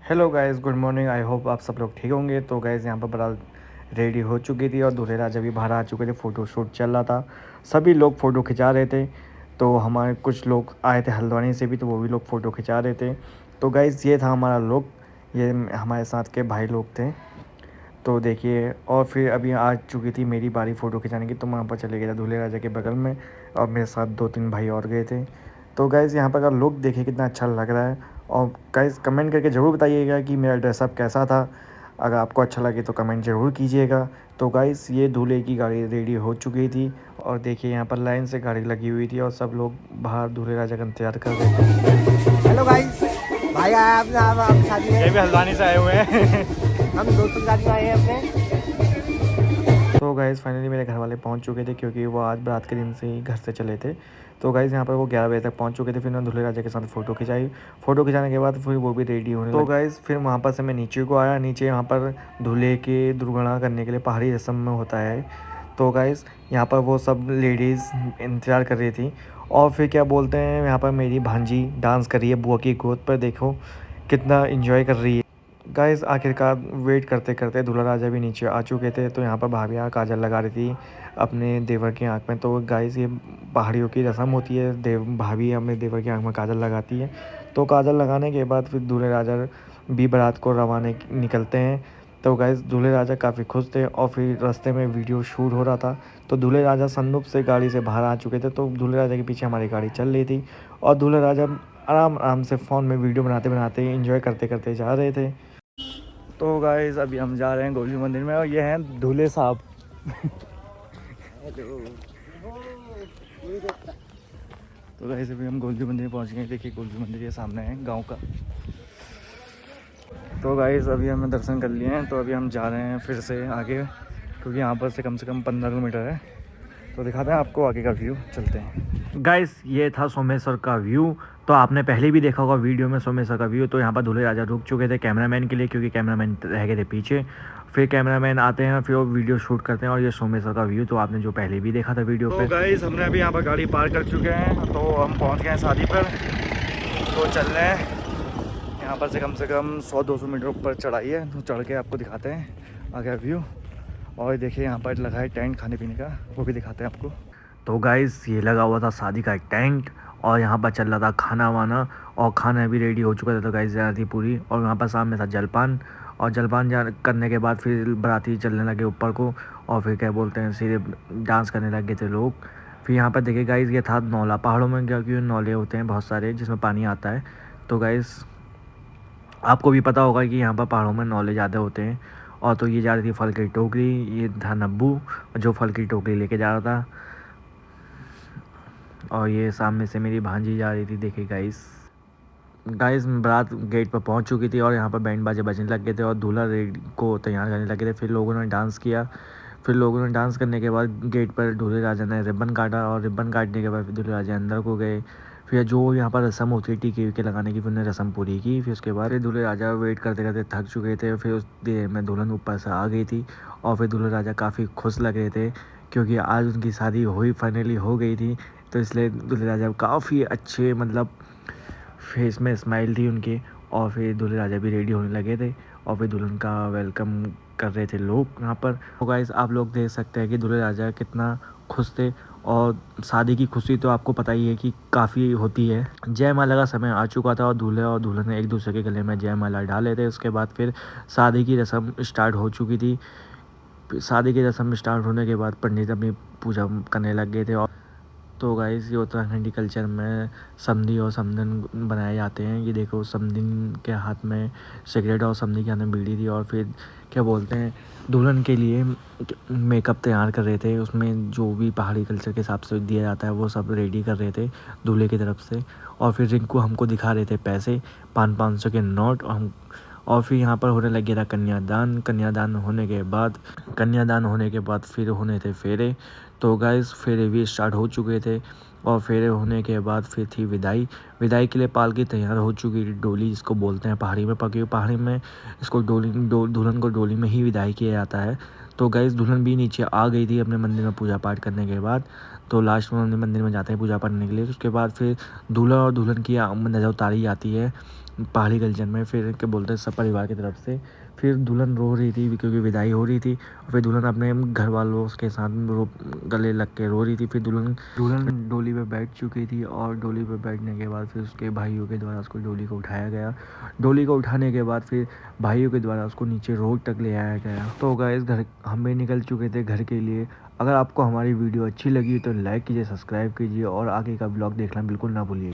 Hello guys, good morning. I hope आप सब लोग ठीक होंगे। तो गाइस यहाँ पर बारात रेडी हो चुकी थी और दूल्हे राजा भी बाहर आ चुके थे। फ़ोटो शूट चल रहा था, सभी लोग फ़ोटो खिंचा रहे थे। तो हमारे कुछ लोग आए थे हल्द्वानी से भी, तो वो भी लोग फ़ोटो खिंचा रहे थे। तो गाइस ये था हमारा लुक, ये हमारे साथ के भाई लोग थे। तो देखिए, और फिर अभी आ चुकी थी मेरी बारी फ़ोटो खिंचाने की, तो मैं वहाँ पर चले गया था दूल्हे राजा के बगल में, और मेरे साथ 2-3 भाई और गए थे। तो गाइज़ यहाँ पर अगर लुक देखिए कितना अच्छा लग रहा है, और गाइज़ कमेंट करके ज़रूर बताइएगा कि मेरा ड्रेसअप कैसा था। अगर आपको अच्छा लगे तो कमेंट ज़रूर कीजिएगा। तो गाइज़ ये दूल्हे की गाड़ी रेडी हो चुकी थी, और देखिए यहाँ पर लाइन से गाड़ी लगी हुई थी और सब लोग बाहर दूल्हे राजा का इंतजार कर रहे थे। हेलो गाइस, भाई आया अपने आप शादी में। ये भी हल्द्वानी से आए हुए हैं। हम दोस्तों शादी में आए हैं अपने। तो गाइज़ फाइनली मेरे घर वाले पहुंच चुके थे, क्योंकि वो आज बारात के दिन से ही घर से चले थे। तो गाइज़ यहाँ पर वो 11 बजे तक पहुंच चुके थे। फिर उन्होंने दूल्हे राजा के साथ फ़ोटो खिंचाई। फ़ोटो खिंचाने के बाद फिर वो भी रेडी होने लगे। तो गाइज़ फिर वहाँ पर से मैं नीचे को आया। नीचे यहाँ पर दूल्हे के दुर्गणा करने के लिए पहाड़ी रस्म में होता है। तो गाइज़ यहाँ पर वो सब लेडीज़ इंतज़ार कर रही थी। और फिर क्या बोलते हैं, यहाँ पर मेरी भांजी डांस कर रही है बुआ की गोद पर। देखो कितना इंजॉय कर रही है। गाइस आखिरकार वेट करते करते दूल्हा राजा भी नीचे आ चुके थे। तो यहाँ पर भाभियाँ काजल लगा रही थी अपने देवर की आंख में। तो गाइस ये पहाड़ियों की रस्म होती है, भाभी अपने देवर की आंख में काजल लगाती है। तो काजल लगाने के बाद फिर दूल्हे राजा भी बारात को रवाने निकलते हैं। तो गाइस दूल्हे राजा काफ़ी खुश थे, और फिर रास्ते में वीडियो शूट हो रहा था। तो दूल्हे राजा सनरूफ से गाड़ी से बाहर आ चुके थे। तो दूल्हे राजा के पीछे हमारी गाड़ी चल रही थी, और दूल्हे राजा आराम आराम से फ़ोन में वीडियो बनाते बनाते इंजॉय करते करते जा रहे थे। तो गाइस अभी हम जा रहे हैं गोलजी मंदिर में, और ये हैं दूल्हे साहब। तो गाइस अभी हम गोलजी मंदिर पहुंच गए। देखिए गोलजी मंदिर ये सामने है गांव का। तो गाइस अभी हमने दर्शन कर लिए हैं। तो अभी हम जा रहे हैं फिर से आगे, क्योंकि यहाँ पर से कम 15 किलोमीटर है। तो दिखाते हैं आपको आगे का व्यू, चलते हैं। गाइस ये था सोमेश्वर का व्यू। तो आपने पहले भी देखा होगा वीडियो में सोमेश्वर का व्यू। तो यहाँ पर दूल्हे राजा रुक चुके थे कैमरामैन के लिए, क्योंकि कैमरामैन रह गए थे पीछे। फिर कैमरामैन आते हैं, फिर वो वीडियो शूट करते हैं। और ये सोमेश्वर का व्यू तो आपने जो पहले भी देखा था वीडियो पे। तो गाइस हमने अभी यहाँ पर गाड़ी पार्क कर चुके हैं। तो हम पहुँच गए हैं शादी पर। तो चल रहे हैं, यहाँ पर से कम 100-200 मीटर ऊपर चढ़ाई है। तो चढ़ के आपको दिखाते हैं आगे व्यू। और देखिए यहाँ पर लगा है टेंट खाने पीने का, वो भी दिखाते हैं आपको। तो गाइस ये लगा हुआ था शादी का एक टेंट, और यहाँ पर चल रहा था खाना वाना, और खाना भी रेडी हो चुका था। तो गाइस जाना थी पूरी, और यहाँ पर सामने था जलपान। और जलपान करने के बाद फिर बाराती चलने लगे ऊपर को, और फिर क्या बोलते हैं सीधे डांस करने लगे थे लोग। फिर यहाँ पर देखिए गाइस ये था नौला पहाड़ों में, क्योंकि नौले होते हैं बहुत सारे जिसमें पानी आता है। तो गाइस आपको भी पता होगा कि यहाँ पर पहाड़ों में नौले ज़्यादा होते हैं। और तो ये जा रही थी फल की टोकरी, ये था नब्बू जो फल की टोकरी लेके जा रहा था। और ये सामने से मेरी भांजी जा रही थी। देखिए गाइस बारात गेट पर पहुंच चुकी थी, और यहाँ पर बैंड बाजे बजने लग गए थे, और दूल्हा रेड को तैयार करने लगे थे। फिर लोगों ने डांस किया। फिर लोगों ने डांस करने के बाद गेट पर दूल्हे राजा ने रिबन काटा, और रिबन काटने के बाद दूल्हे राजा अंदर को गए। फिर जो यहाँ पर रस्म होती है टीके वीके लगाने की, फिर उन्होंने रस्म पूरी की। फिर उसके बाद दूल्हे राजा वेट करते करते थक चुके थे। फिर उस देर में दुल्हन ऊपर से आ गई थी, और फिर दूल्हे राजा काफ़ी खुश लग रहे थे, क्योंकि आज उनकी शादी हुई फाइनली हो गई थी। तो इसलिए दूल्हे राजा काफ़ी अच्छे मतलब फेस में स्माइल थी उनके। और फिर दूल्हे राजा भी रेडी होने लगे थे, और फिर दुल्हन का वेलकम कर रहे थे लोग यहाँ पर। तो गाइस आप लोग देख सकते हैं कि दूल्हे राजा कितना खुश थे। और शादी की खुशी तो आपको पता ही है कि काफ़ी होती है। जयमाला का समय आ चुका था, और दूल्हे और दुल्हन एक दूसरे के गले में जयमाला डाले थे। उसके बाद फिर शादी की रस्म स्टार्ट हो चुकी थी। शादी की रस्म स्टार्ट होने के बाद पंडित अपनी पूजा करने लग गए थे। और तो गाइस ये उत्तराखंडी कल्चर में समधी और समधन बनाए जाते हैं। ये देखो समधिन के हाथ में सिगरेट और समधी के हाथ में बीड़ी थी। और फिर क्या बोलते हैं दुल्हन के लिए मेकअप तैयार कर रहे थे, उसमें जो भी पहाड़ी कल्चर के हिसाब से दिया जाता है वो सब रेडी कर रहे थे दूल्हे की तरफ से। और फिर रिंकू हमको दिखा रहे थे पैसे 500 के नोट। और फिर यहाँ पर होने लग गया था कन्यादान। कन्यादान होने के बाद फिर होने थे फेरे। तो गाइस फेरे भी स्टार्ट हो चुके थे, और फेरे होने के बाद फिर थी विदाई। विदाई के लिए पालकी तैयार हो चुकी थी, डोली इसको बोलते हैं पहाड़ी में, क्योंकि पहाड़ी में इसको दुल्हन को डोली में ही विदाई किया जाता है। तो गाइस दुल्हन भी नीचे आ गई थी अपने मंदिर में पूजा पाठ करने के बाद। तो लास्ट में उन्हें मंदिर में जाते हैं पूजा करने के लिए। उसके बाद फिर दूल्हा और दुल्हन की नज़र उतारी जाती है पहाड़ी कल्चर में। फिर क्या बोलते हैं सब परिवार की तरफ से। फिर दुल्हन रो रही थी क्योंकि विदाई हो रही थी, और फिर दुल्हन अपने घर वालों के साथ गले लग के रो रही थी। फिर दुल्हन डोली पे बैठ चुकी थी, और डोली पे बैठने के बाद फिर उसके भाइयों के द्वारा उसको डोली को उठाया गया। डोली को उठाने के बाद फिर भाइयों के द्वारा उसको नीचे रोड तक ले आया गया। तो गाइस घर हम भी निकल चुके थे घर के लिए। अगर आपको हमारी वीडियो अच्छी लगी तो लाइक कीजिए, सब्सक्राइब कीजिए और आगे का ब्लॉग देखना बिल्कुल ना भूलिए।